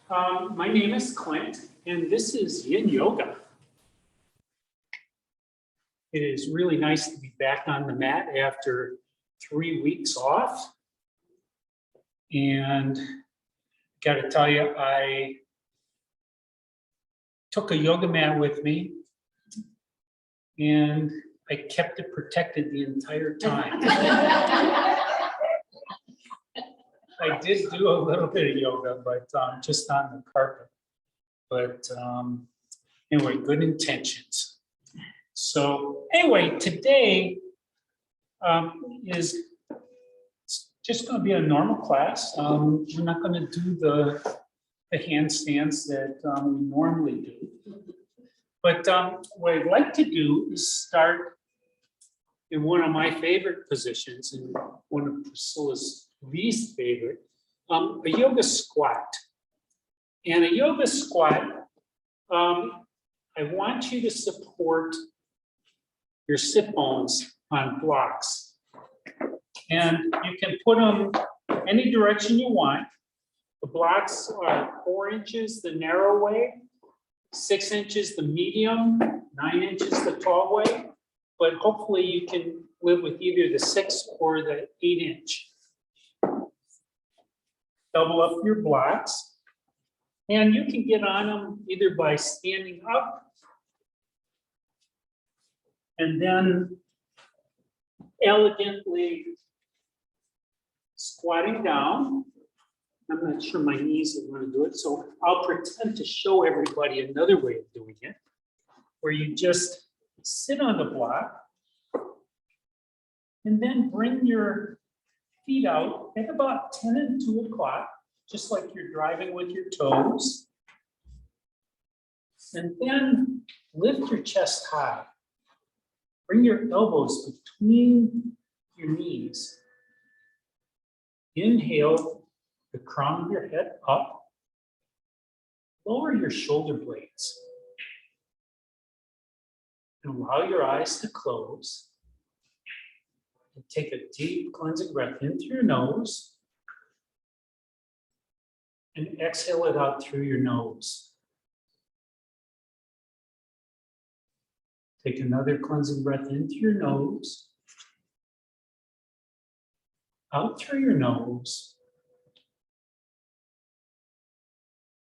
My name is Clint, and this is Yin Yoga. It is really nice to be back on the mat after 3 weeks off. And got to tell you, I took a yoga mat with me, and I kept it protected the entire time. I did do a little bit of yoga, but just on the carpet. But anyway, good intentions. So anyway, today is just going to be a normal class. We're not going to do the handstands that we normally do. But what I'd like to do is start in one of my favorite positions and one of Priscilla's least favorite, a yoga squat. And a yoga squat, I want you to support your sit bones on blocks. And you can put them any direction you want. The blocks are 4 inches the narrow way, 6 inches the medium, 9 inches the tall way. But hopefully you can live with either the 6 or the 8 inch. Double up your blocks, and you can get on them either by standing up and then elegantly squatting down. I'm not sure my knees are going to do it, so I'll pretend to show everybody another way of doing it, where you just sit on the block and then bring your feet out at about 10 and 2 o'clock, just like you're driving with your toes. And then lift your chest high. Bring your elbows between your knees. Inhale the crown of your head up. Lower your shoulder blades. And allow your eyes to close. And take a deep cleansing breath in through your nose and exhale it out through your nose. Take another cleansing breath in through your nose, out through your nose,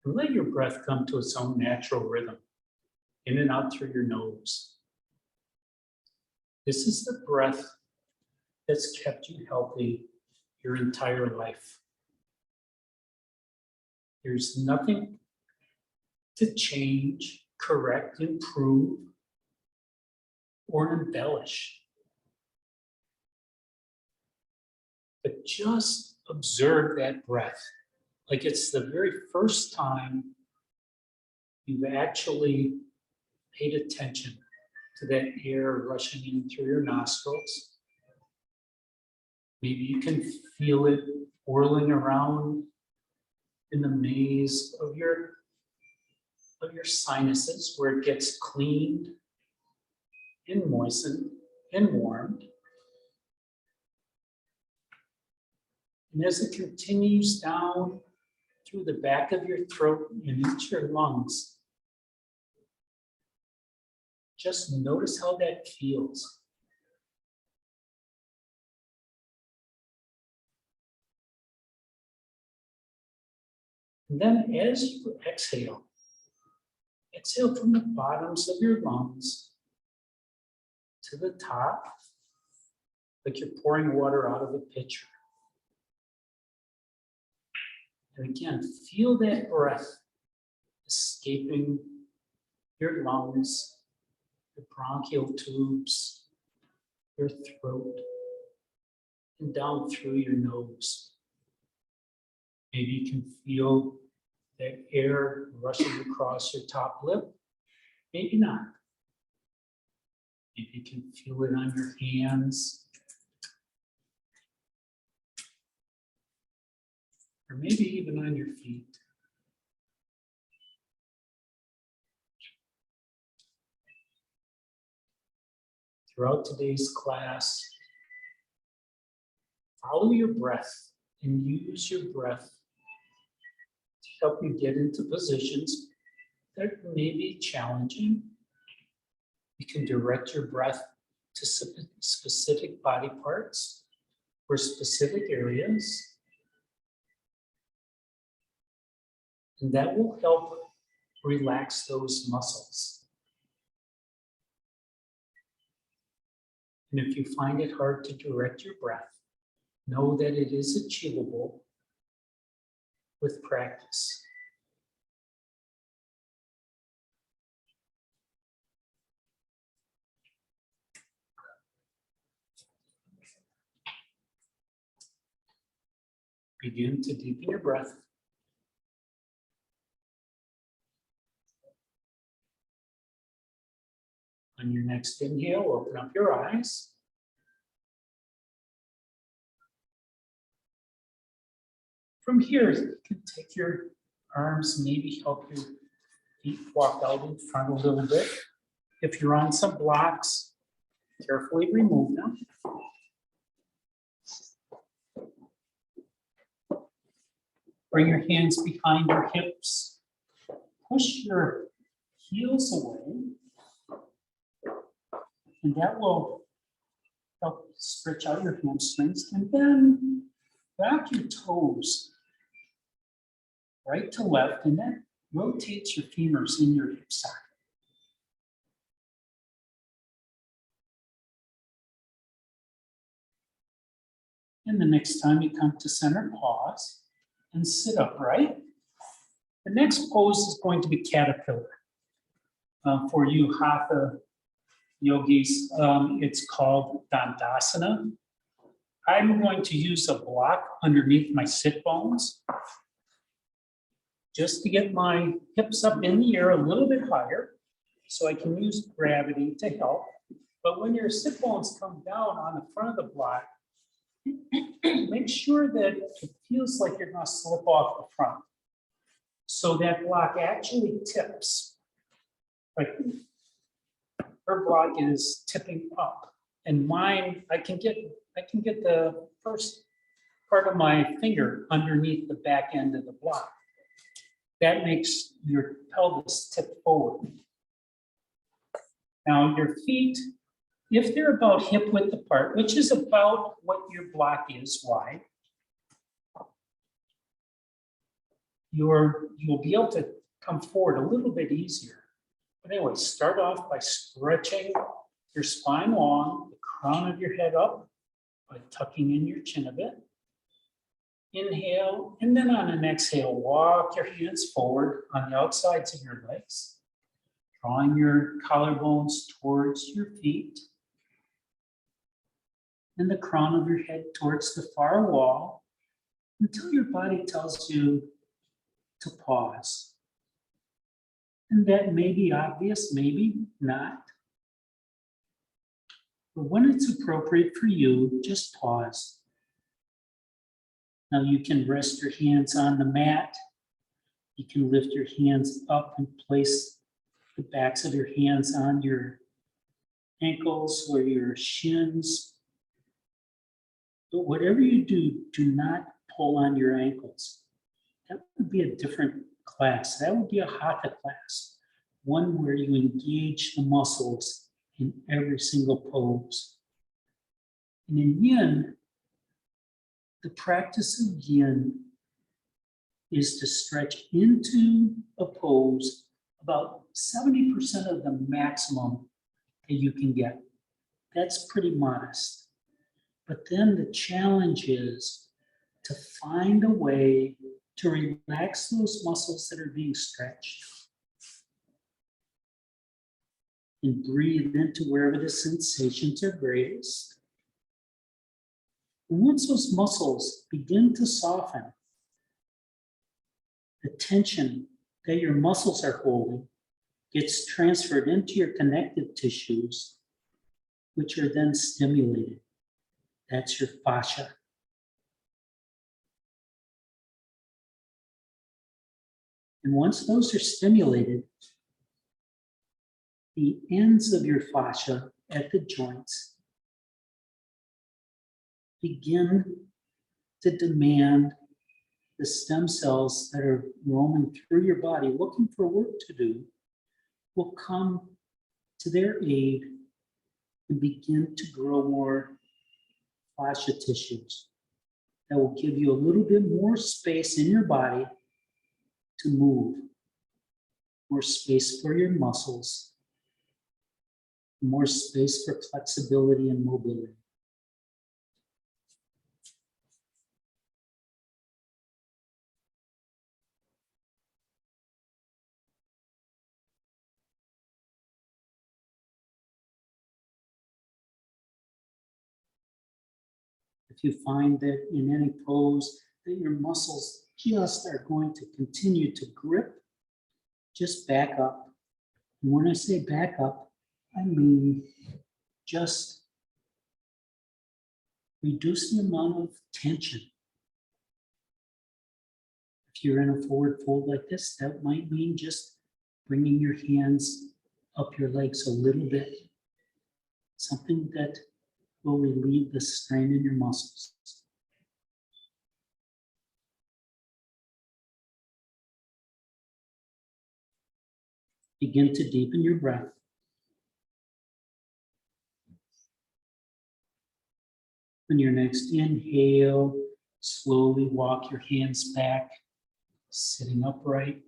and let your breath come to its own natural rhythm, in and out through your nose. This is the breath that's kept you healthy your entire life. There's nothing to change, correct, improve, or embellish. But just observe that breath, like it's the very first time you've actually paid attention to that air rushing in through your nostrils. Maybe you can feel it whirling around in the maze of your sinuses, where it gets cleaned and moistened and warmed. And as it continues down through the back of your throat and into your lungs, just notice how that feels. And then as you exhale, exhale from the bottoms of your lungs to the top, like you're pouring water out of a pitcher. And again, feel that breath escaping your lungs, your bronchial tubes, your throat, and down through your nose. Maybe you can feel that air rushing across your top lip. Maybe not. Maybe you can feel it on your hands. Or maybe even on your feet. Throughout today's class, follow your breath and use your breath help you get into positions that may be challenging. You can direct your breath to specific body parts or specific areas. And that will help relax those muscles. And if you find it hard to direct your breath, know that it is achievable with practice. Begin to deepen your breath. On your next inhale, open up your eyes. From here, you can take your arms, maybe help your feet walk out in front a little bit. If you're on some blocks, carefully remove them. Bring your hands behind your hips. Push your heels away. And that will help stretch out your hamstrings. And then back your toes right to left, and that rotates your femurs in your hip socket. And the next time you come to center, pause and sit upright. The next pose is going to be caterpillar. For you hatha yogis, it's called Dandasana. I'm going to use a block underneath my sit bones just to get my hips up in the air a little bit higher so I can use gravity to help. But when your sit bones come down on the front of the block, make sure that it feels like you're going to slip off the front. So that block actually tips. Like her block is tipping up, and mine, I can get the first part of my finger underneath the back end of the block. That makes your pelvis tip forward. Now your feet, if they're about hip width apart, which is about what your block is wide, you'll be able to come forward a little bit easier. But anyway, start off by stretching your spine long, the crown of your head up by tucking in your chin a bit. Inhale, and then on an exhale, walk your hands forward on the outsides of your legs, drawing your collarbones towards your feet, and the crown of your head towards the far wall until your body tells you to pause. And that may be obvious, maybe not. But when it's appropriate for you, just pause. Now you can rest your hands on the mat. You can lift your hands up and place the backs of your hands on your ankles or your shins. But whatever you do, do not pull on your ankles. That would be a different class. That would be a hatha class, one where you engage the muscles in every single pose. And in Yin, the practice of Yin is to stretch into a pose about 70% of the maximum that you can get. That's pretty modest. But then the challenge is to find a way to relax those muscles that are being stretched and breathe into wherever the sensations are greatest. And once those muscles begin to soften, the tension that your muscles are holding gets transferred into your connective tissues, which are then stimulated. That's your fascia. And once those are stimulated, the ends of your fascia at the joints begin to demand the stem cells that are roaming through your body looking for work to do will come to their aid and begin to grow more fascia tissues that will give you a little bit more space in your body to move, more space for your muscles, more space for flexibility and mobility. If you find that in any pose that your muscles just are going to continue to grip, just back up. And when I say back up, I mean just reduce the amount of tension. If you're in a forward fold like this, that might mean just bringing your hands up your legs a little bit. Something that will relieve the strain in your muscles. Begin to deepen your breath. On your next inhale, slowly walk your hands back, sitting upright.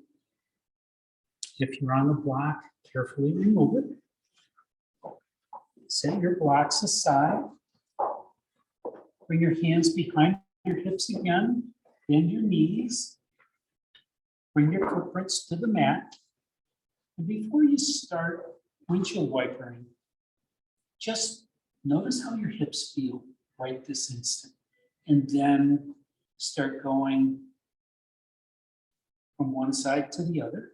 If you're on the block, carefully remove it. Set your blocks aside. Bring your hands behind your hips again. Bend your knees. Bring your footprints to the mat. And before you start windshield wipering, just notice how your hips feel right this instant. And then start going from one side to the other.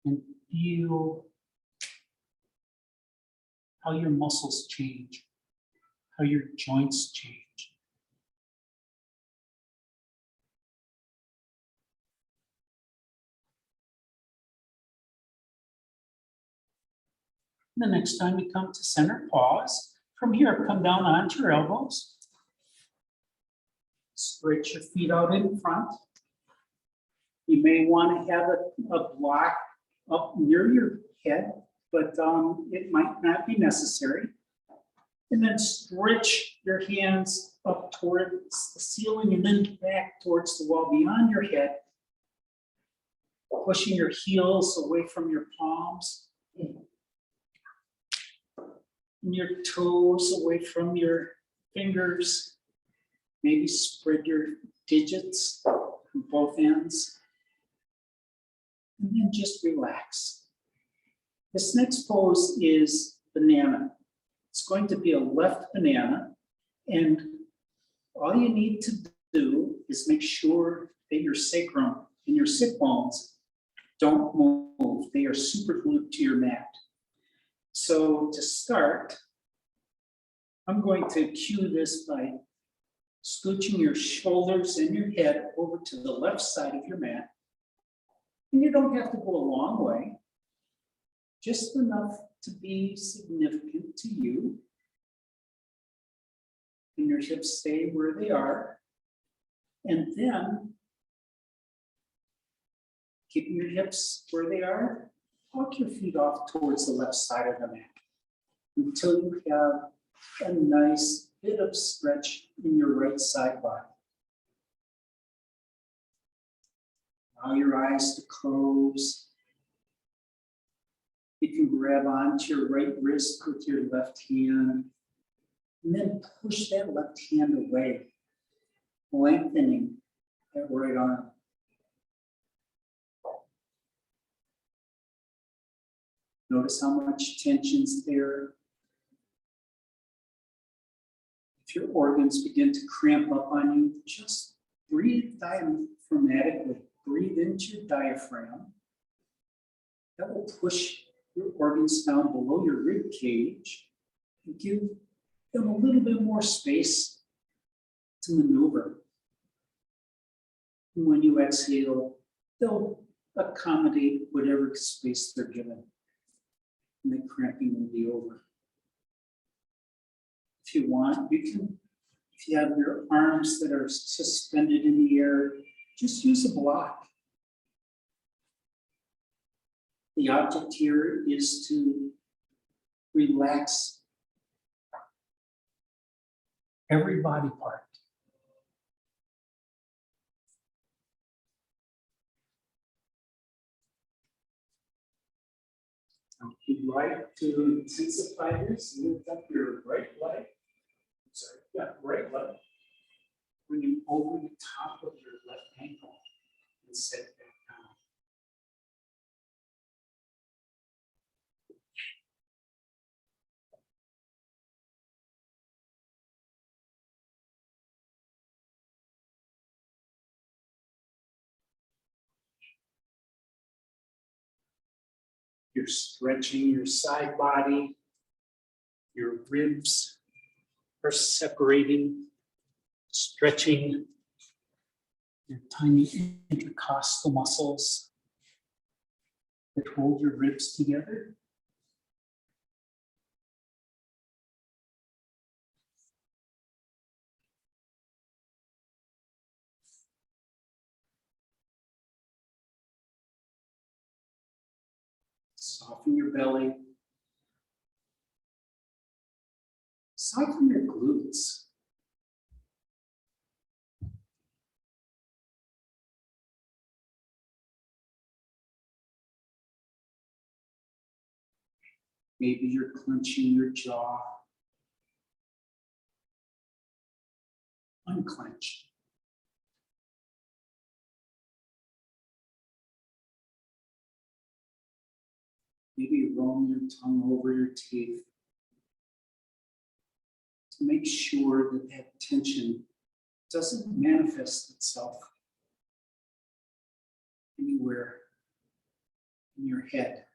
And feel how your muscles change, how your joints change. The next time you come to center, pause. From here, come down onto your elbows. Stretch your feet out in front. You may want to have a block up near your head, but it might not be necessary. And then stretch your hands up towards the ceiling and then back towards the wall beyond your head, pushing your heels away from your palms and your toes away from your fingers. Maybe spread your digits from both ends. And then just relax. This next pose is banana. It's going to be a left banana. And all you need to do is make sure that your sacrum and your sit bones don't move. They are super glued to your mat. So to start, I'm going to cue this by scooching your shoulders and your head over to the left side of your mat. And you don't have to go a long way, just enough to be significant to you. And your hips stay where they are. And then, keeping your hips where they are, walk your feet off towards the left side of the mat until you have a nice bit of stretch in your right side body. Allow your eyes to close. You can grab onto your right wrist with your left hand, and then push that left hand away, lengthening that right arm. Notice how much tension's there. If your organs begin to cramp up on you, just breathe diaphragmatically. Breathe into your diaphragm. That will push your organs down below your rib cage and give them a little bit more space to maneuver. And when you exhale, they'll accommodate whatever space they're given. And the cramping will be over. If you want, you can If you have your arms that are suspended in the air, just use a block. The object here is to relax every body part. Now, if you'd like to intensify this, lift up your right leg. Sorry, yeah, right leg. Bring it over the top of your left ankle and set it back down. You're stretching your side body. Your ribs are separating, stretching your tiny intercostal muscles that hold your ribs together. Soften your belly. Soften your glutes. Maybe you're clenching your jaw. Unclench. Maybe roll your tongue over your teeth to make sure that that tension doesn't manifest itself anywhere in your head.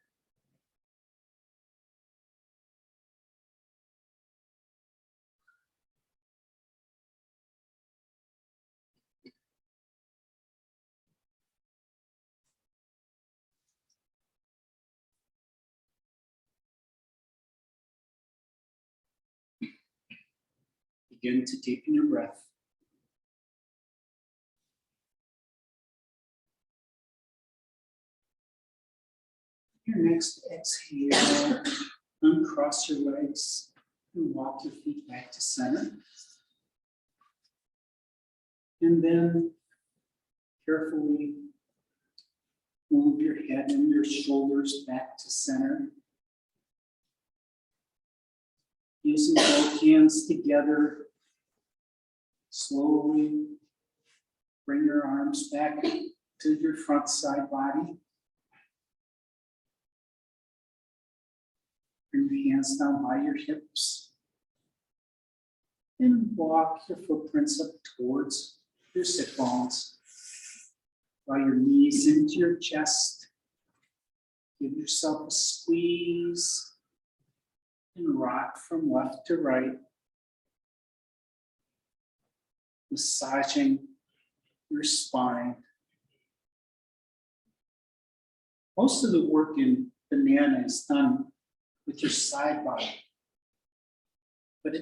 Begin to deepen your breath. Your next exhale, uncross your legs and walk your feet back to center. And then carefully move your head and your shoulders back to center. Using both hands together, slowly bring your arms back to your front side body. Bring your hands down by your hips. And walk your footprints up towards your sit bones. Draw your knees into your chest. Give yourself a squeeze. And rock from left to right, massaging your spine. Most of the work in banana is done with your side body, but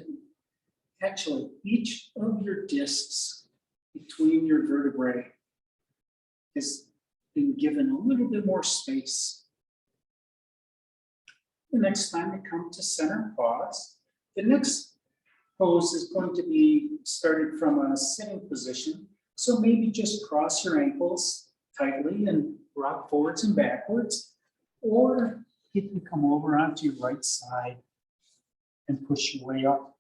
actually each of your discs between your vertebrae has been given a little bit more space. The next time you come to center, pause. The next pose is going to be started from a sitting position. So maybe just cross your ankles tightly and rock forwards and backwards. Or you can come over onto your right side and push your way up.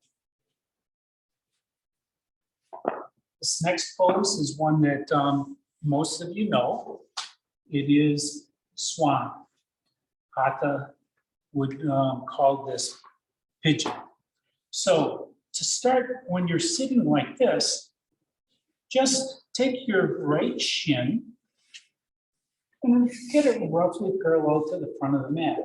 This next pose is one that most of you know. It is swan. Hatha would call this pigeon. So to start, when you're sitting like this, just take your right shin and get it roughly parallel to the front of the mat.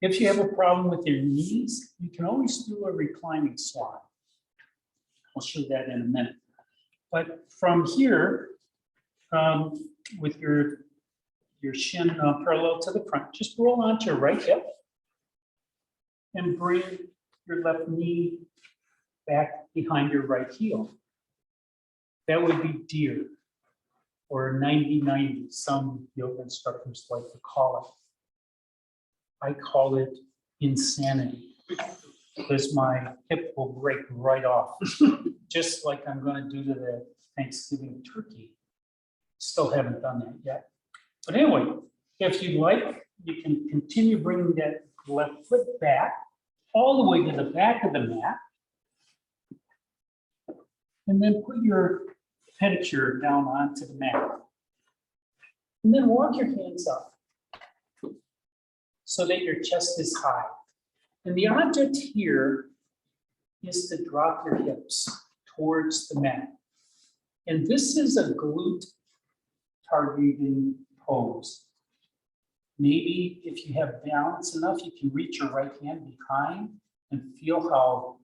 If you have a problem with your knees, you can always do a reclining swan. I'll show that in a minute. But from here, with your shin parallel to the front, just roll onto your right hip and bring your left knee back behind your right heel. That would be deer or 90-90, some yoga instructors like to call it. I call it insanity because my hip will break right off, just like I'm going to do to the Thanksgiving turkey. Still haven't done that yet. But anyway, if you like, you can continue bringing that left foot back all the way to the back of the mat. And then put your pedicure down onto the mat. And then walk your hands up so that your chest is high. And the object here is to drop your hips towards the mat. And this is a glute targeting pose. Maybe if you have balance enough, you can reach your right hand behind and feel how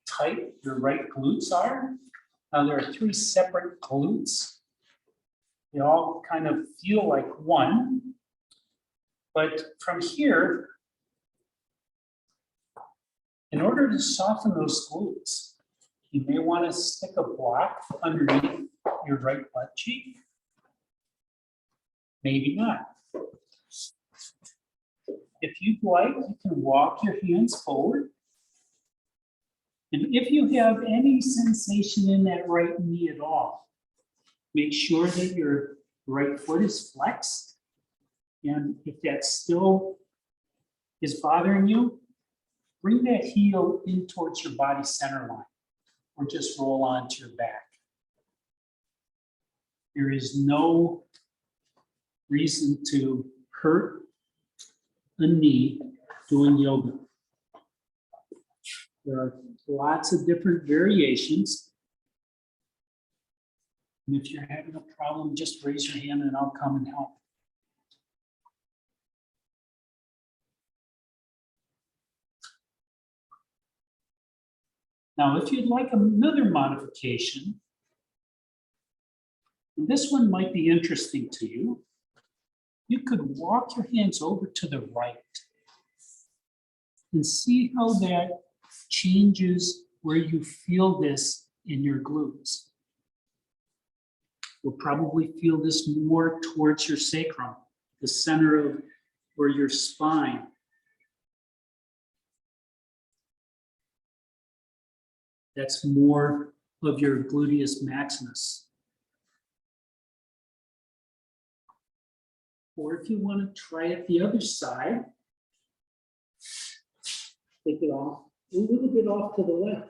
tight your right glutes are. Now there are 3 separate glutes. They all kind of feel like one. But from here, in order to soften those glutes, you may want to stick a block underneath your right butt cheek. Maybe not. If you'd like, you can walk your hands forward. And if you have any sensation in that right knee at all, make sure that your right foot is flexed. And if that still is bothering you, bring that heel in towards your body center line or just roll onto your back. There is no reason to hurt a knee doing yoga. There are lots of different variations. And if you're having a problem, just raise your hand and I'll come and help. Now, if you'd like another modification, and this one might be interesting to you, you could walk your hands over to the right and see how that changes where you feel this in your glutes. You'll probably feel this more towards your sacrum, the center of where your spine. That's more of your gluteus maximus. Or if you want to try it the other side, take it off, a little bit off to the left.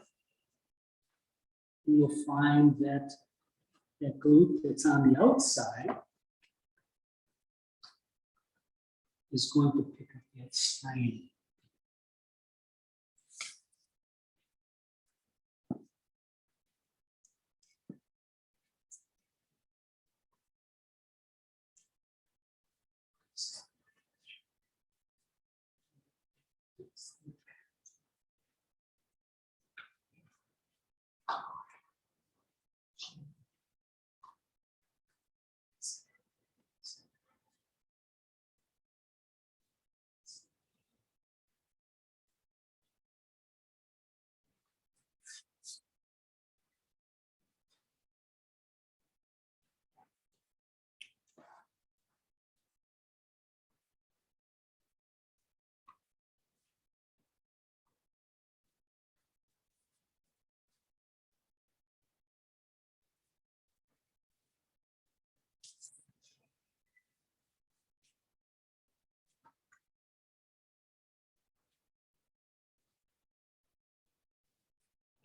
And you'll find that that glute that's on the outside is going to pick up that strain.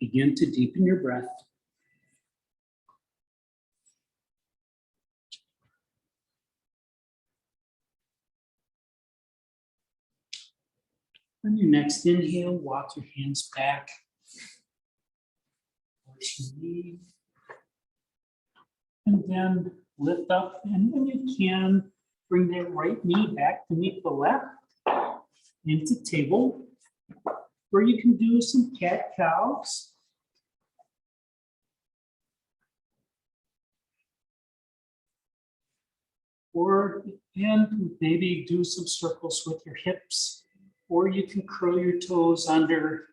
Begin to deepen your breath. On your next inhale, walk your hands back. Towards your knee. And then lift up, and when you can, bring that right knee back to meet the left into table, where you can do some cat-cows. And maybe do some circles with your hips, or you can curl your toes under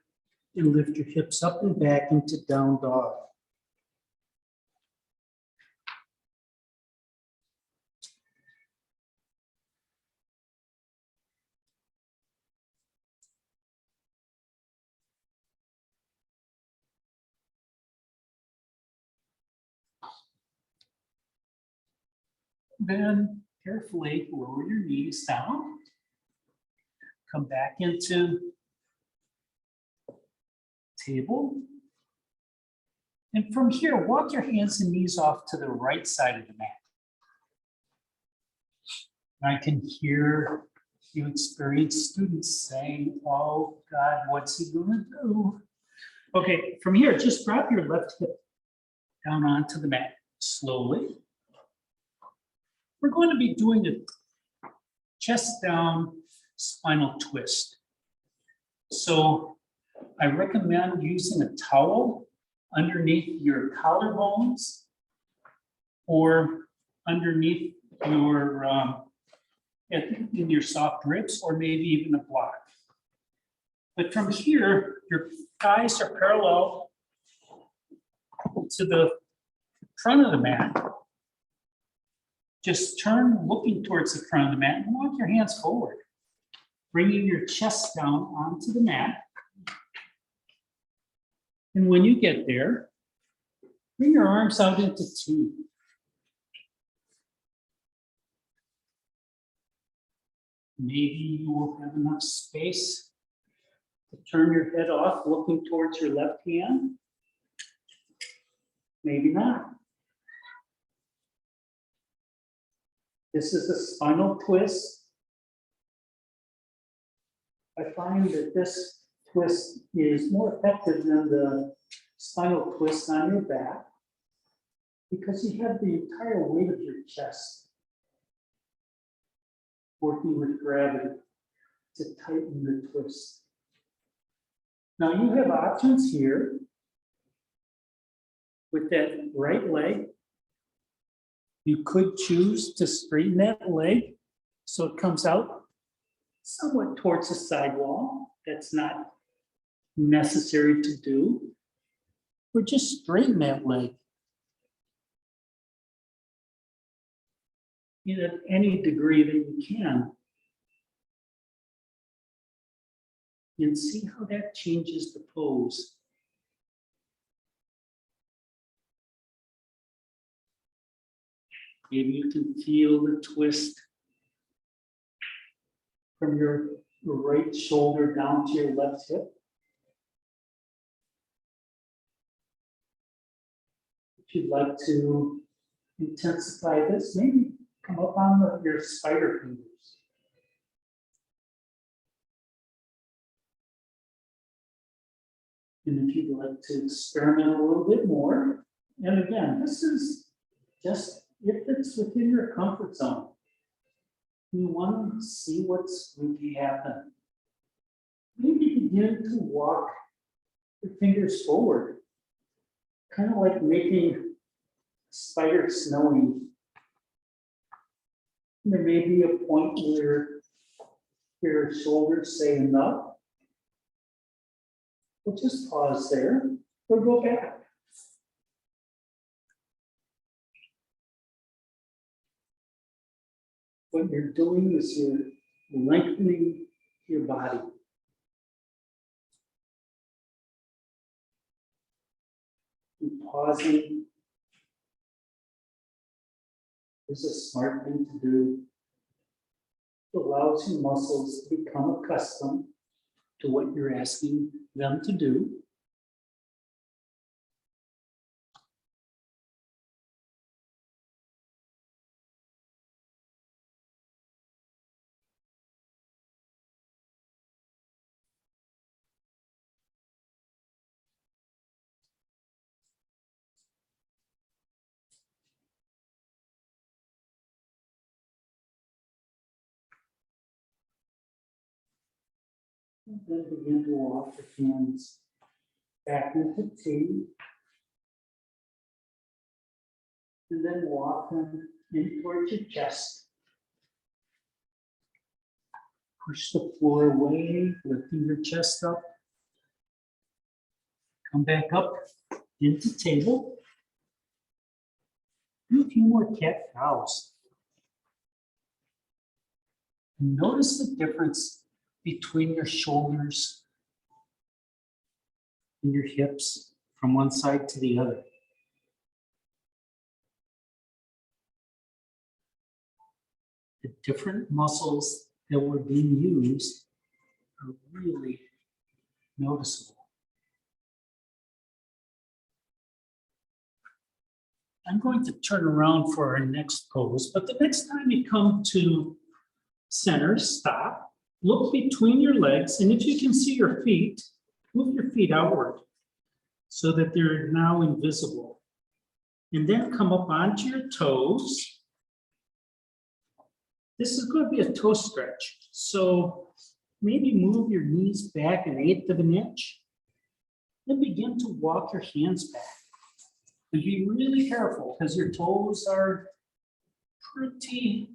And lift your hips up and back into down dog. Then carefully lower your knees down. Come back into table. And from here, walk your hands and knees off to the right side of the mat. I can hear you experience students saying, oh God, what's he gonna do? Okay, from here, just drop your left hip down onto the mat slowly. We're going to be doing a chest down spinal twist. So I recommend using a towel underneath your collarbones or underneath your in your soft ribs, or maybe even a block. But from here, your thighs are parallel to the front of the mat. Just turn looking towards the front of the mat and walk your hands forward, bringing your chest down onto the mat. And when you get there, bring your arms out into T. Maybe you will have enough space to turn your head off looking towards your left hand. Maybe not. This is a spinal twist. I find that this twist is more effective than the spinal twist on your back because you have the entire weight of your chest working with gravity to tighten the twist. Now you have options here with that right leg. You could choose to straighten that leg so it comes out somewhat towards the side wall. That's not necessary to do. Or just straighten that leg in any degree that you can. And see how that changes the pose. Maybe you can feel the twist from your right shoulder down to your left hip. If you'd like to intensify this, maybe come up on your spider fingers. And if you'd like to experiment a little bit more, and again, this is just if it's within your comfort zone. You want to see what's going to happen. Maybe begin to walk your fingers forward, kind of like making a spider snowy. There may be a point where your shoulders say enough. We'll just pause there or go back. What you're doing is you're lengthening your body. And pausing is a smart thing to do. It allows your muscles to become accustomed to what you're asking them to do. And then begin to walk your hands back into T. And then walk them in towards your chest. Push the floor away, lifting your chest up. Come back up into table. Do a few more cat cows. And notice the difference between your shoulders and your hips from one side to the other. The different muscles that were being used are really noticeable. I'm going to turn around for our next pose, but the next time you come to center, stop, look between your legs, and if you can see your feet, move your feet outward so that they're now invisible. And then come up onto your toes. This is going to be a toe stretch. So maybe move your knees back 1/8 of an inch. Then begin to walk your hands back. But be really careful because your toes are pretty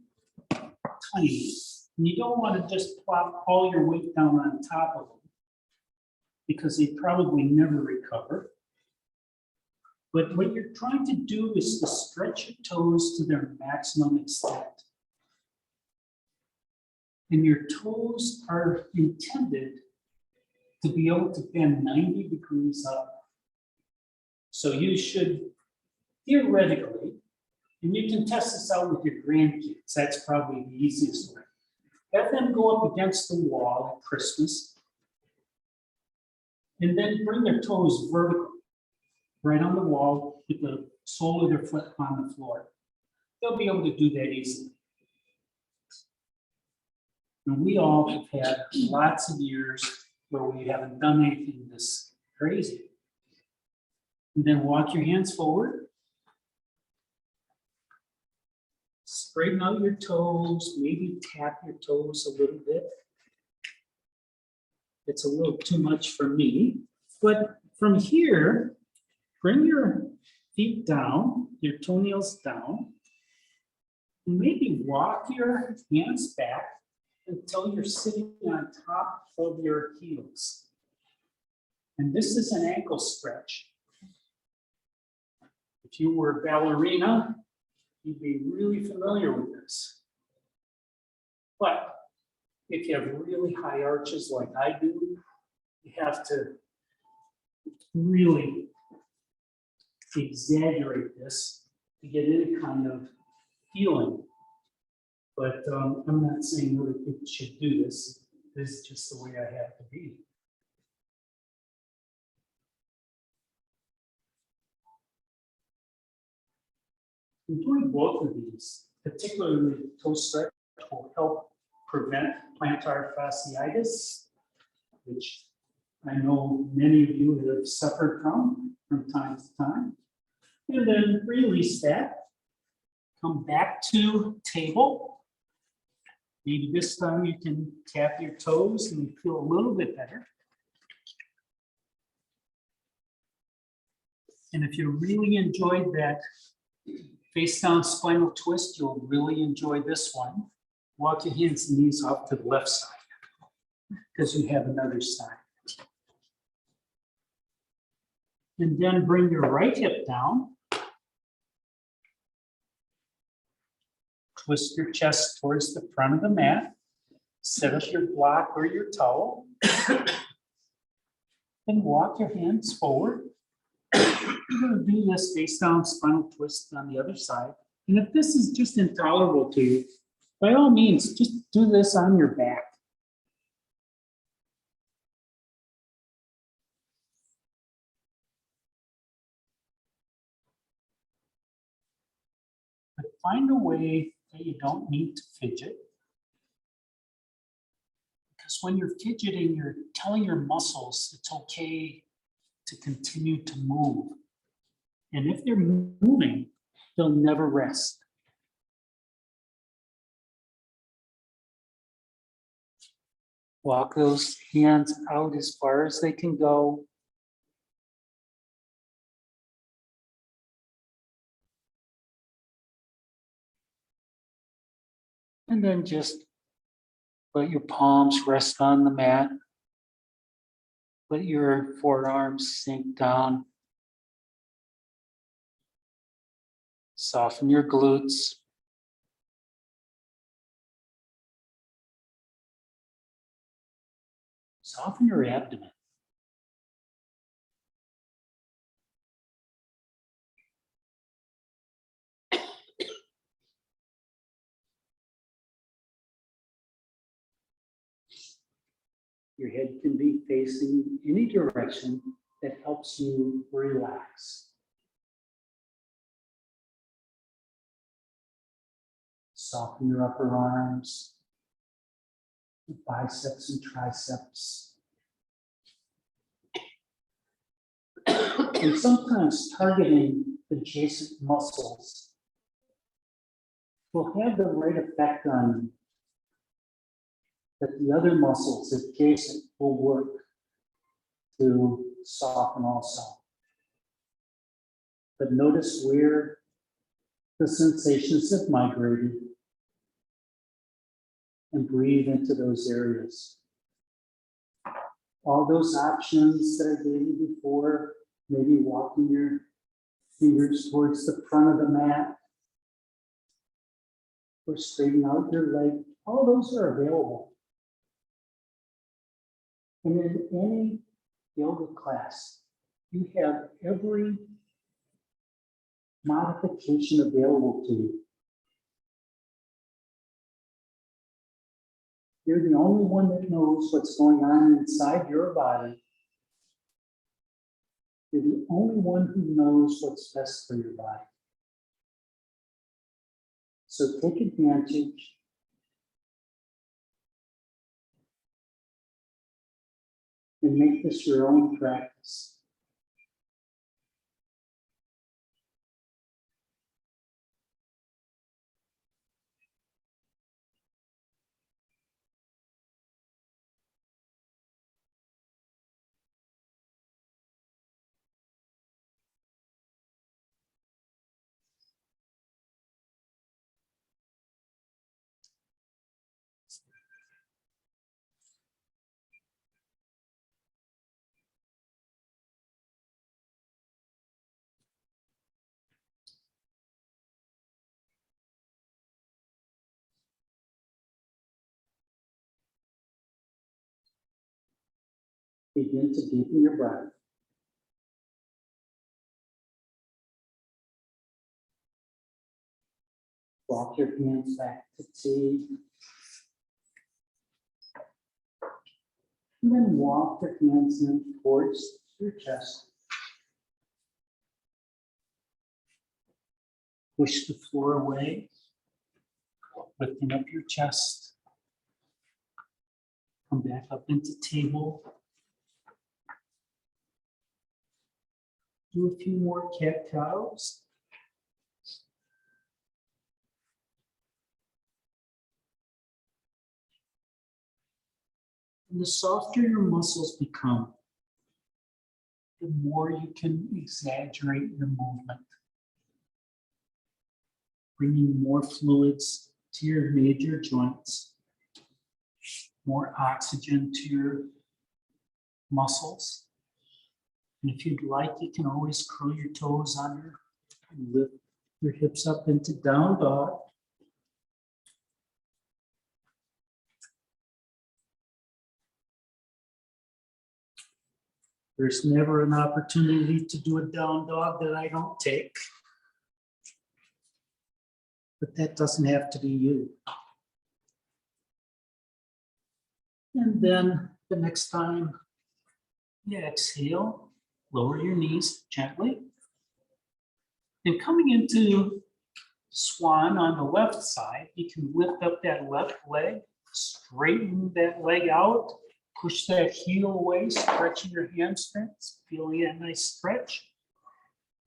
tiny. And you don't want to just plop all your weight down on top of them because they probably never recover. But what you're trying to do is to stretch your toes to their maximum extent. And your toes are intended to be able to bend 90 degrees up. So you should theoretically, and you can test this out with your grandkids, that's probably the easiest way. Have them go up against the wall at Christmas, and then bring their toes vertical, right on the wall with the sole of their foot on the floor. They'll be able to do that easily. And we all have had lots of years where we haven't done anything this crazy. And then walk your hands forward. Straighten out your toes, maybe tap your toes a little bit. It's a little too much for me. But from here, bring your feet down, your toenails down. And maybe walk your hands back until you're sitting on top of your heels. And this is an ankle stretch. If you were a ballerina, you'd be really familiar with this. But if you have really high arches like I do, you have to really exaggerate this to get any kind of feeling. But I'm not saying other people should do this. This is just the way I have to be. And doing both of these, particularly the toe stretch, will help prevent plantar fasciitis, which I know many of you have suffered from time to time. And then release that. Come back to table. Maybe this time you can tap your toes and feel a little bit better. And if you really enjoyed that face down spinal twist, you'll really enjoy this one. Walk your hands and knees off to the left side because you have another side. And then bring your right hip down. Twist your chest towards the front of the mat. Set up your block or your towel. And walk your hands forward. You're going to do this face down spinal twist on the other side. And if this is just intolerable to you, by all means, just do this on your back. But find a way that you don't need to fidget. Because when you're fidgeting, you're telling your muscles it's okay to continue to move. And if they're moving, they'll never rest. Walk those hands out as far as they can go. And then just let your palms rest on the mat. Let your forearms sink down. Soften your glutes. Soften your abdomen. Your head can be facing any direction that helps you relax. Soften your upper arms, biceps and triceps. And sometimes targeting adjacent muscles will have the right effect on you, that the other muscles adjacent will work to soften also. But notice where the sensations have migrated and breathe into those areas. All those options that I gave you before, maybe walking your fingers towards the front of the mat or straightening out your leg, all those are available. And in any yoga class, you have every modification available to you. You're the only one that knows what's going on inside your body. You're the only one who knows what's best for your body. So take advantage. And make this your own practice. Begin to deepen your breath. Walk your hands back to T. And then walk your hands in towards your chest. Push the floor away, lifting up your chest. Come back up into table. Do a few more cat-cows. And the softer your muscles become, the more you can exaggerate your movement, bringing more fluids to your major joints, more oxygen to your muscles. And if you'd like, you can always curl your toes under and lift your hips up into down dog. There's never an opportunity to do a down dog that I don't take. But that doesn't have to be you. And then the next time you exhale, lower your knees gently. And coming into swan on the left side, you can lift up that left leg, straighten that leg out, push that heel away, stretching your hamstrings, feeling that nice stretch.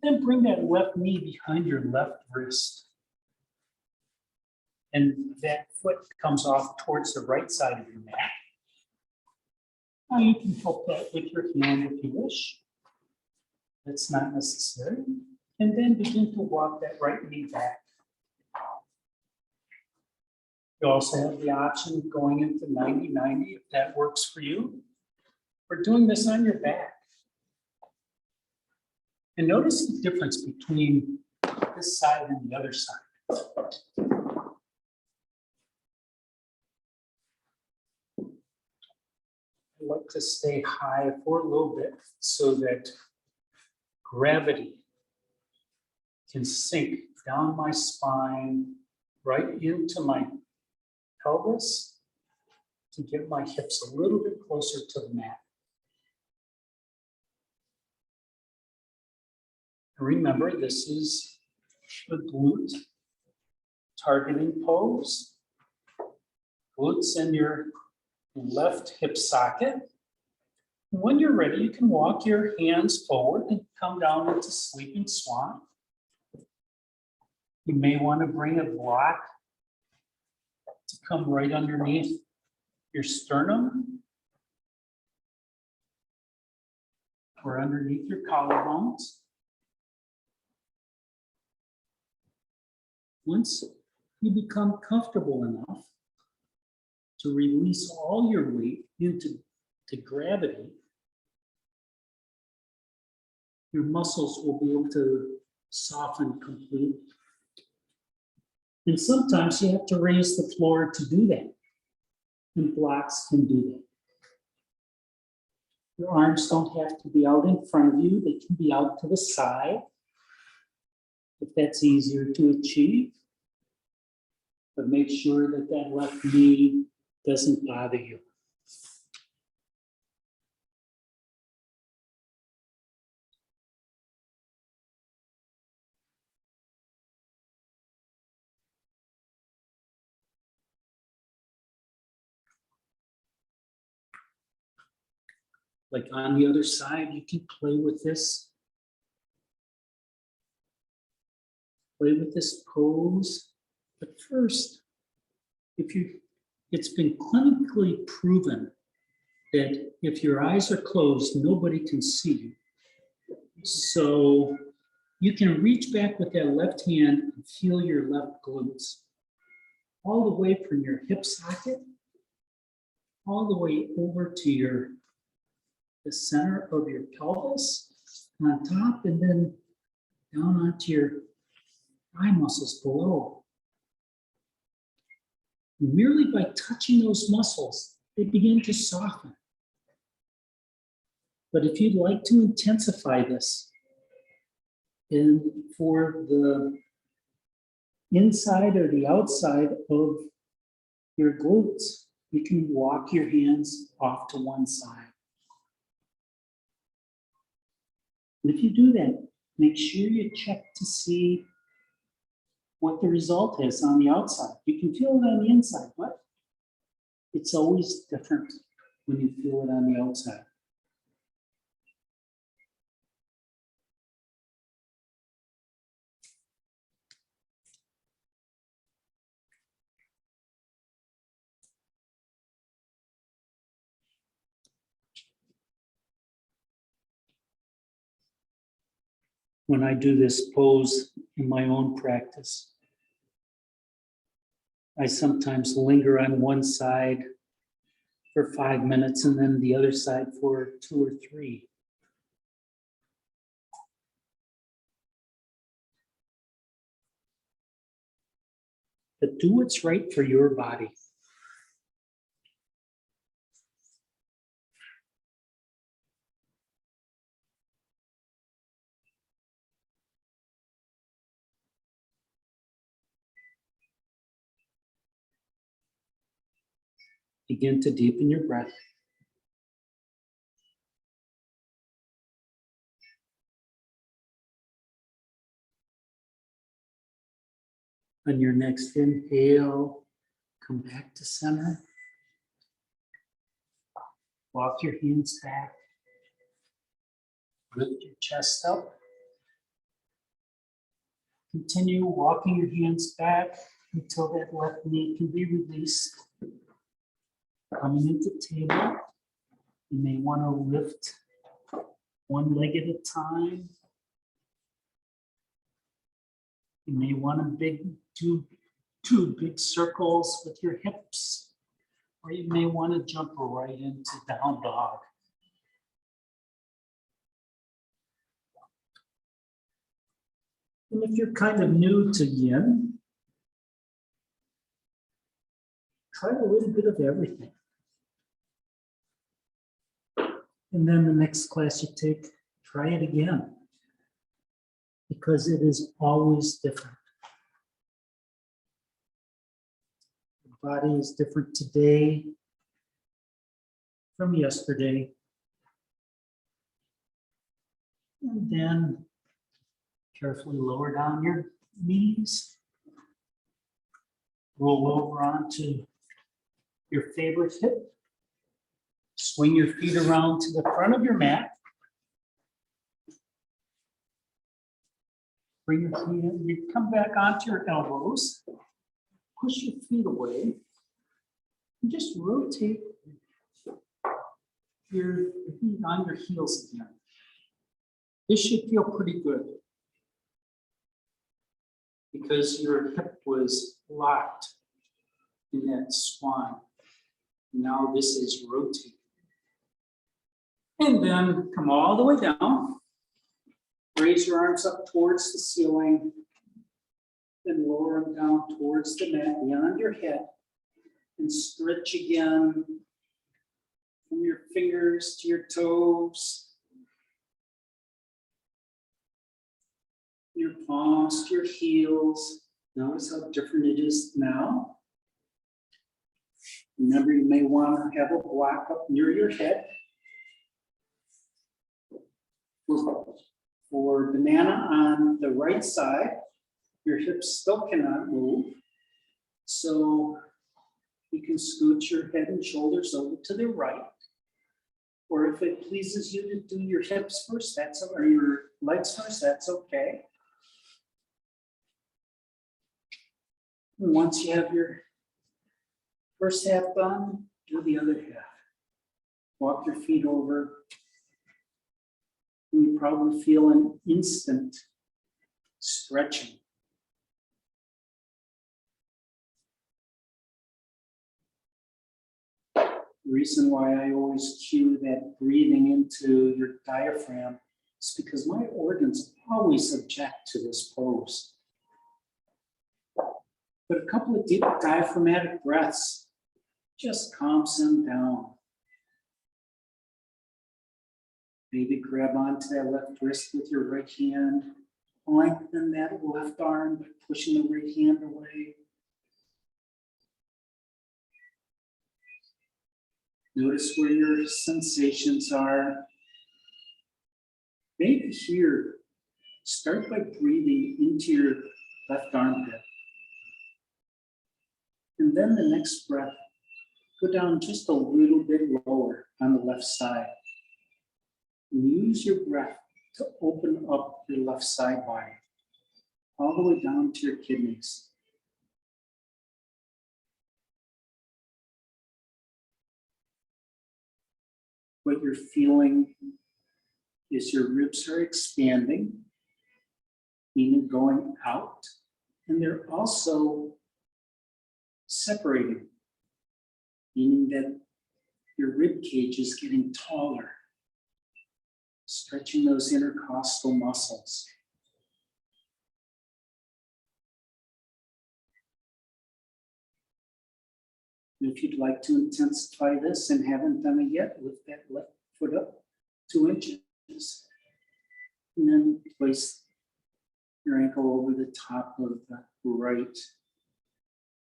Then bring that left knee behind your left wrist. And that foot comes off towards the right side of your mat. Now you can help that with your hand if you wish. That's not necessary. And then begin to walk that right knee back. You also have the option of going into 90-90 if that works for you. We're doing this on your back. And notice the difference between this side and the other side. I like to stay high for a little bit so that gravity can sink down my spine, right into my pelvis to get my hips a little bit closer to the mat. And remember, this is the glute targeting pose. Glutes in your left hip socket. When you're ready, you can walk your hands forward and come down into sleeping swan. You may want to bring a block to come right underneath your sternum or underneath your collarbones. Once you become comfortable enough to release all your weight into gravity, your muscles will be able to soften completely. And sometimes you have to raise the floor to do that. And blocks can do that. Your arms don't have to be out in front of you. They can be out to the side, if that's easier to achieve. But make sure that that left knee doesn't bother you. Like on the other side, you can play with this. Play with this pose. But first, it's been clinically proven that if your eyes are closed, nobody can see you. So you can reach back with that left hand and feel your left glutes. All the way from your hip socket, all the way over to the center of your pelvis on top, and then down onto your thigh muscles below. Merely by touching those muscles, they begin to soften. But if you'd like to intensify this, and for the inside or the outside of your glutes, you can walk your hands off to one side. And if you do that, make sure you check to see what the result is on the outside. You can feel it on the inside, but it's always different when you feel it on the outside. When I do this pose in my own practice, I sometimes linger on one side for 5 minutes and then the other side for 2 or 3. But do what's right for your body. Begin to deepen your breath. On your next inhale, come back to center. Walk your hands back. Lift your chest up. Continue walking your hands back until that left knee can be released. Coming into table, you may want to lift one leg at a time. You may want to do two big circles with your hips, or you may want to jump right into down dog. And if you're kind of new to Yin, try a little bit of everything. And then the next class you take, try it again. Because it is always different. The body is different today from yesterday. And then carefully lower down your knees. Roll over onto your favorite hip. Swing your feet around to the front of your mat. Bring your feet in. You come back onto your elbows. Push your feet away. And just rotate your feet on your heels again. This should feel pretty good because your hip was locked in that swan. Now this is rotating. And then come all the way down. Raise your arms up towards the ceiling. Then lower them down towards the mat beyond your head. And stretch again from your fingers to your toes. Your palms to your heels. Notice how different it is now. Remember, you may want to have a block up near your head. For banana on the right side, your hips still cannot move. So you can scoot your head and shoulders over to the right. Or if it pleases you to do your hips first, or your legs first, that's okay. And once you have your first half done, do the other half. Walk your feet over. You probably feel an instant stretching. The reason why I always cue that breathing into your diaphragm is because my organs always object to this pose. But a couple of deep diaphragmatic breaths just calms them down. Maybe grab onto that left wrist with your right hand. Lengthen that left arm by pushing the right hand away. Notice where your sensations are. Maybe here, start by breathing into your left armpit. And then the next breath, go down just a little bit lower on the left side. And use your breath to open up your left side body, all the way down to your kidneys. What you're feeling is your ribs are expanding, meaning going out, and they're also separating, meaning that your rib cage is getting taller. Stretching those intercostal muscles. And if you'd like to intensify this and haven't done it yet, lift that left foot up 2 inches. And then place your ankle over the top of the right.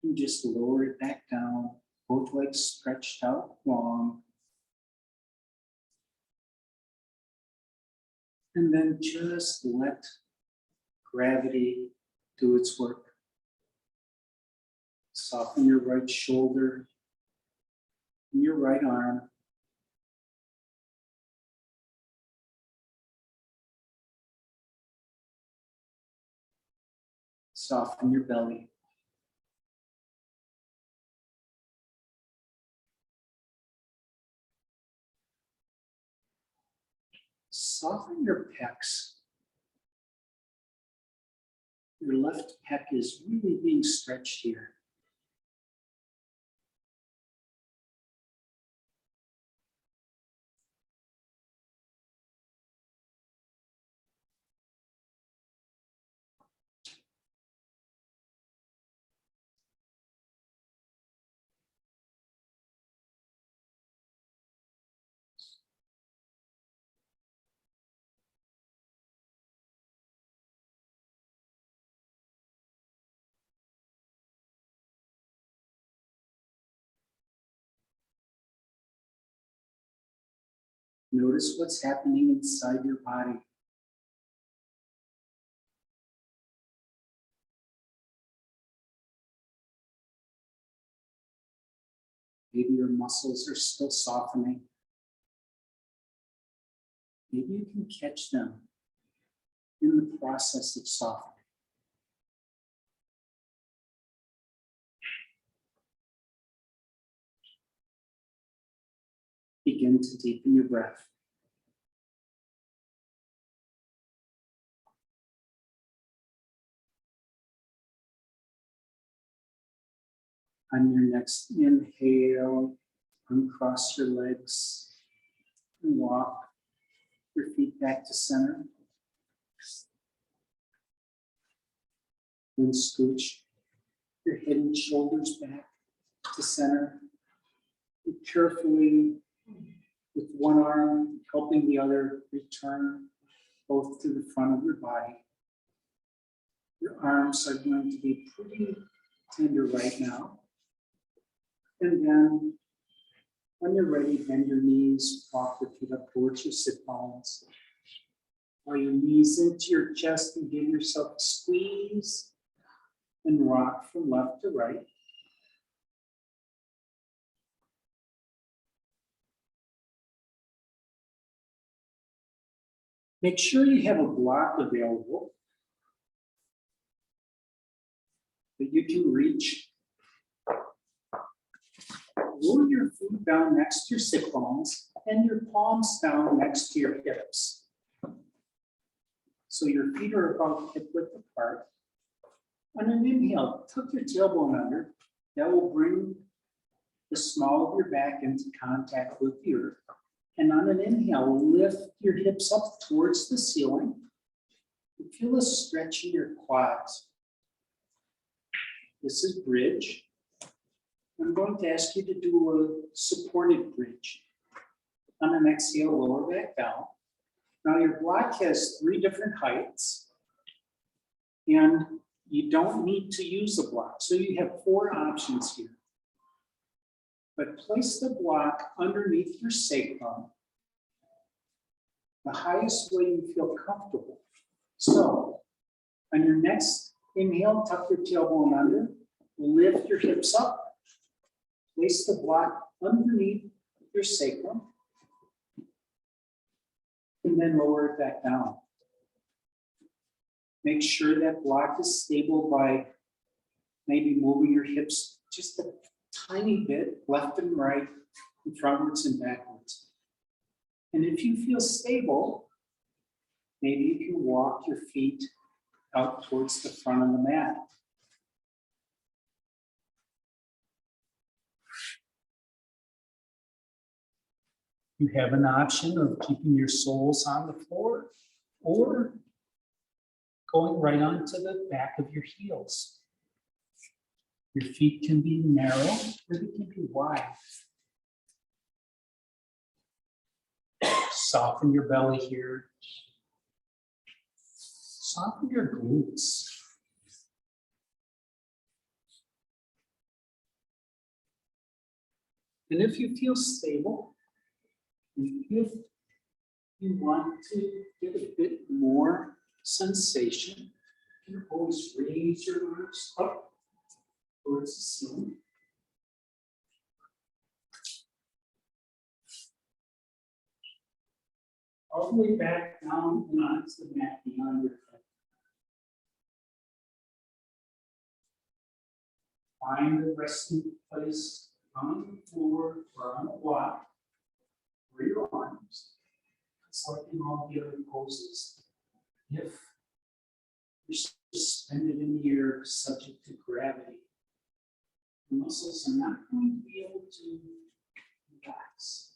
And just lower it back down, both legs stretched out long. And then just let gravity do its work. Soften your right shoulder and your right arm. Soften your belly. Soften your pecs. Your left pec is really being stretched here. Notice what's happening inside your body. Maybe your muscles are still softening. Maybe you can catch them in the process of softening. Begin to deepen your breath. On your next inhale, uncross your legs and walk your feet back to center. Then scooch your head and shoulders back to center. And carefully, with one arm helping the other, return both to the front of your body. Your arms are going to be pretty tender right now. And then, when you're ready, bend your knees, walk your feet up towards your sit bones. Draw your knees into your chest and give yourself a squeeze and rock from left to right. Make sure you have a block available that you can reach. Roll your feet down next to your sit bones and your palms down next to your hips. So your feet are about hip width apart. On an inhale, tuck your tailbone under. That will bring the small of your back into contact with the earth. And on an inhale, lift your hips up towards the ceiling. You feel a stretch in your quads. This is bridge. I'm going to ask you to do a supported bridge. On an exhale, lower back down. Now your block has 3 different heights, and you don't need to use a block. So you have 4 options here. But place the block underneath your sacrum, the highest way you feel comfortable. So on your next inhale, tuck your tailbone under, lift your hips up, place the block underneath your sacrum, and then lower it back down. Make sure that block is stable by maybe moving your hips just a tiny bit, left and right, and frontwards and backwards. And if you feel stable, maybe you can walk your feet out towards the front of the mat. You have an option of keeping your soles on the floor or going right onto the back of your heels. Your feet can be narrow or they can be wide. Soften your belly here. Soften your glutes. And if you feel stable, and if you want to get a bit more sensation, you can always raise your arms up towards the ceiling. All the way back down and onto the mat beyond your head. Find a resting place on the floor or on a block for your arms. It's like in all the other poses. If you're suspended in the air, subject to gravity, the muscles are not going to be able to relax.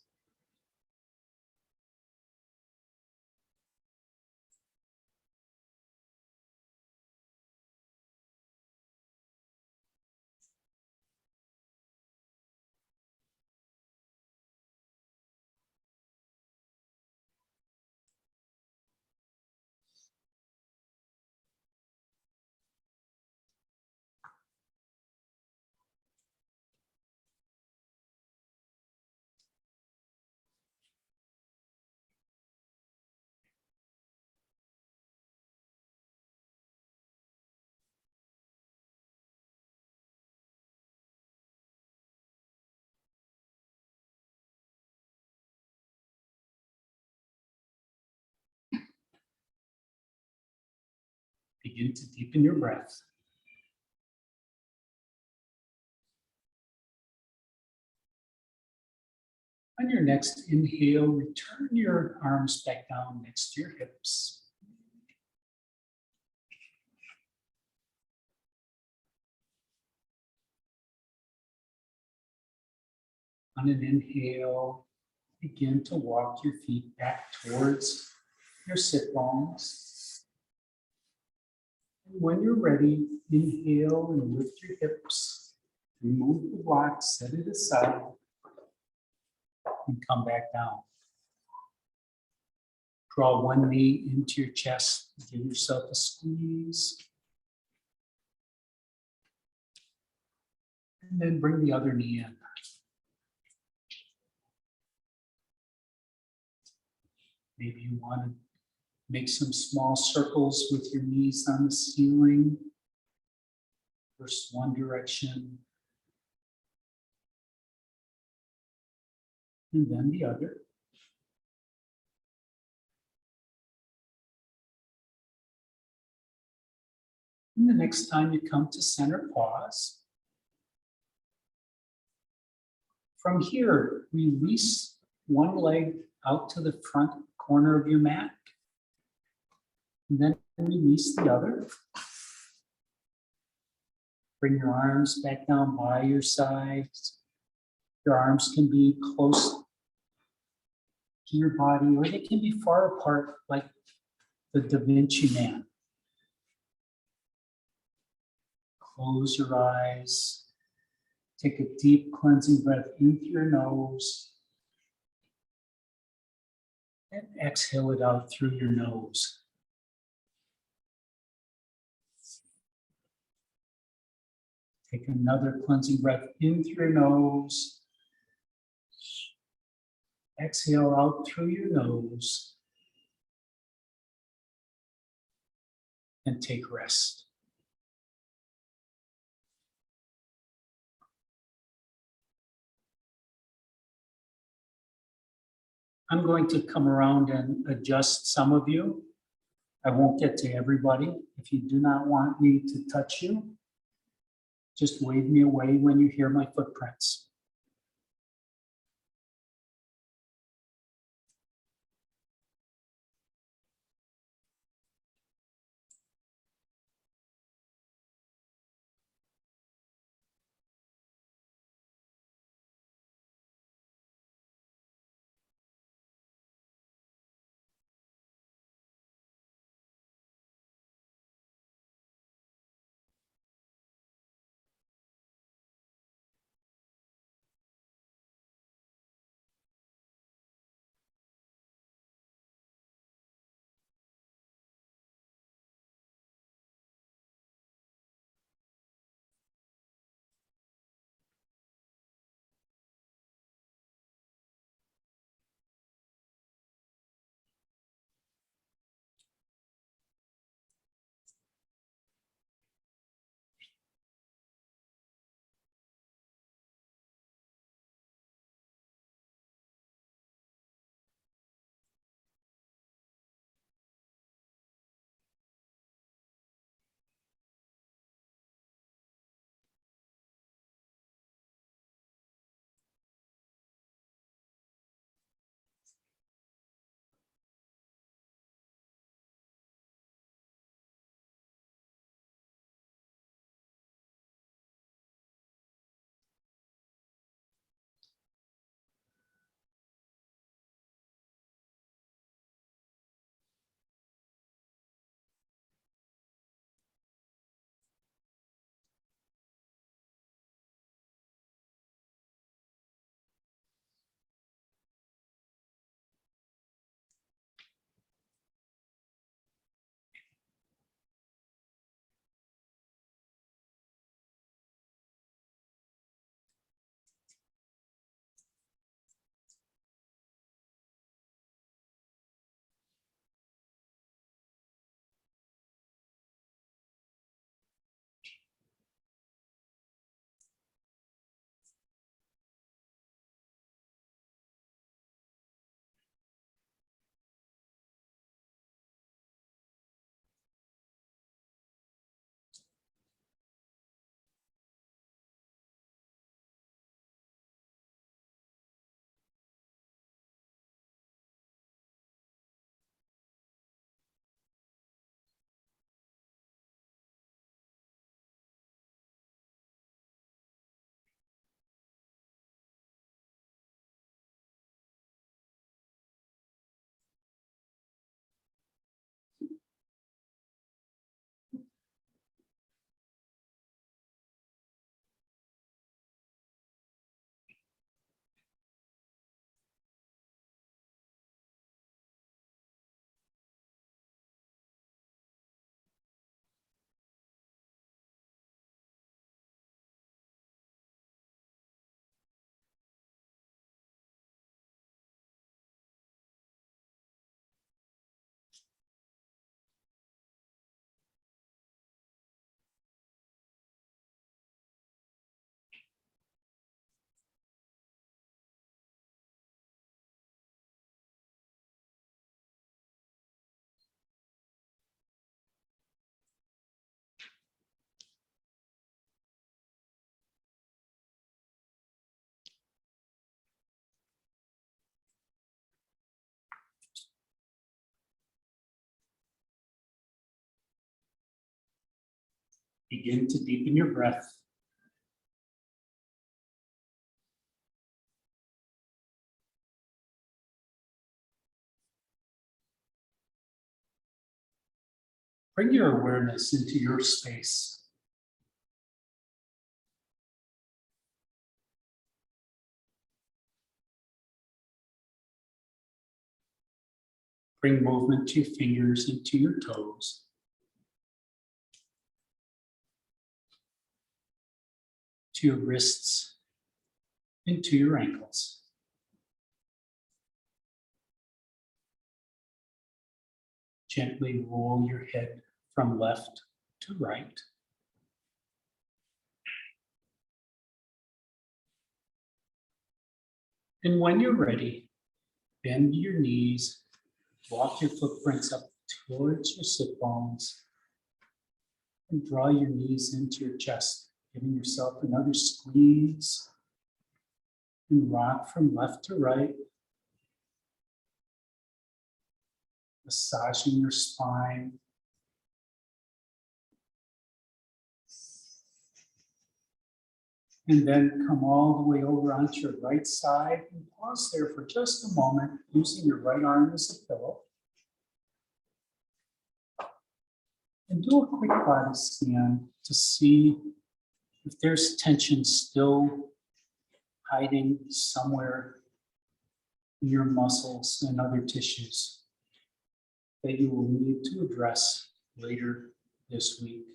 Begin to deepen your breath. On your next inhale, return your arms back down next to your hips. On an inhale, begin to walk your feet back towards your sit bones. And when you're ready, inhale and lift your hips. Remove the block, set it aside, and come back down. Draw one knee into your chest. Give yourself a squeeze. And then bring the other knee in. Maybe you want to make some small circles with your knees on the ceiling. First one direction, and then the other. And the next time you come to center, pause. From here, release one leg out to the front corner of your mat. And then release the other. Bring your arms back down by your sides. Your arms can be close to your body, or they can be far apart like the Da Vinci Man. Close your eyes. Take a deep cleansing breath in through your nose. And exhale it out through your nose. Take another cleansing breath in through your nose. Exhale out through your nose. And take rest. I'm going to come around and adjust some of you. I won't get to everybody. If you do not want me to touch you, just wave me away when you hear my footprints. Begin to deepen your breath. Bring your awareness into your space. Bring movement to your fingers and to your toes. To your wrists and to your ankles. Gently roll your head from left to right. And when you're ready, bend your knees, walk your footprints up towards your sit bones, and draw your knees into your chest, giving yourself another squeeze, and rock from left to right, massaging your spine. And then come all the way over onto your right side and pause there for just a moment, using your right arm as a pillow. And do a quick body scan to see if there's tension still hiding somewhere in your muscles and other tissues that you will need to address later this week.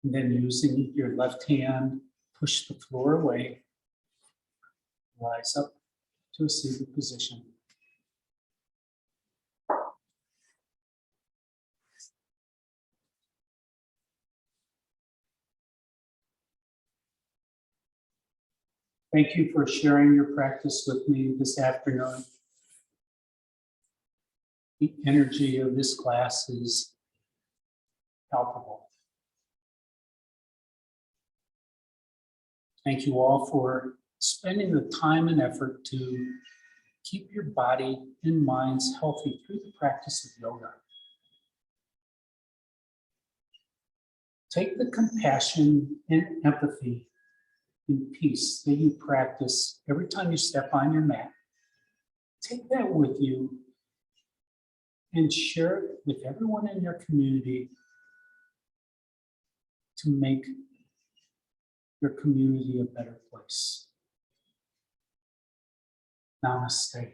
And then using your left hand, push the floor away, rise up to a seated position. Thank you for sharing your practice with me this afternoon. The energy of this class is palpable. Thank you all for spending the time and effort to keep your body and minds healthy through the practice of yoga. Take the compassion and empathy and peace that you practice every time you step on your mat. Take that with you and share it with everyone in your community to make your community a better place. Namaste.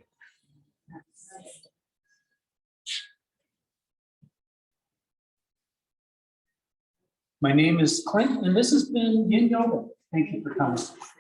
My name is Clint, and this has been Yin Yoga. Thank you for coming.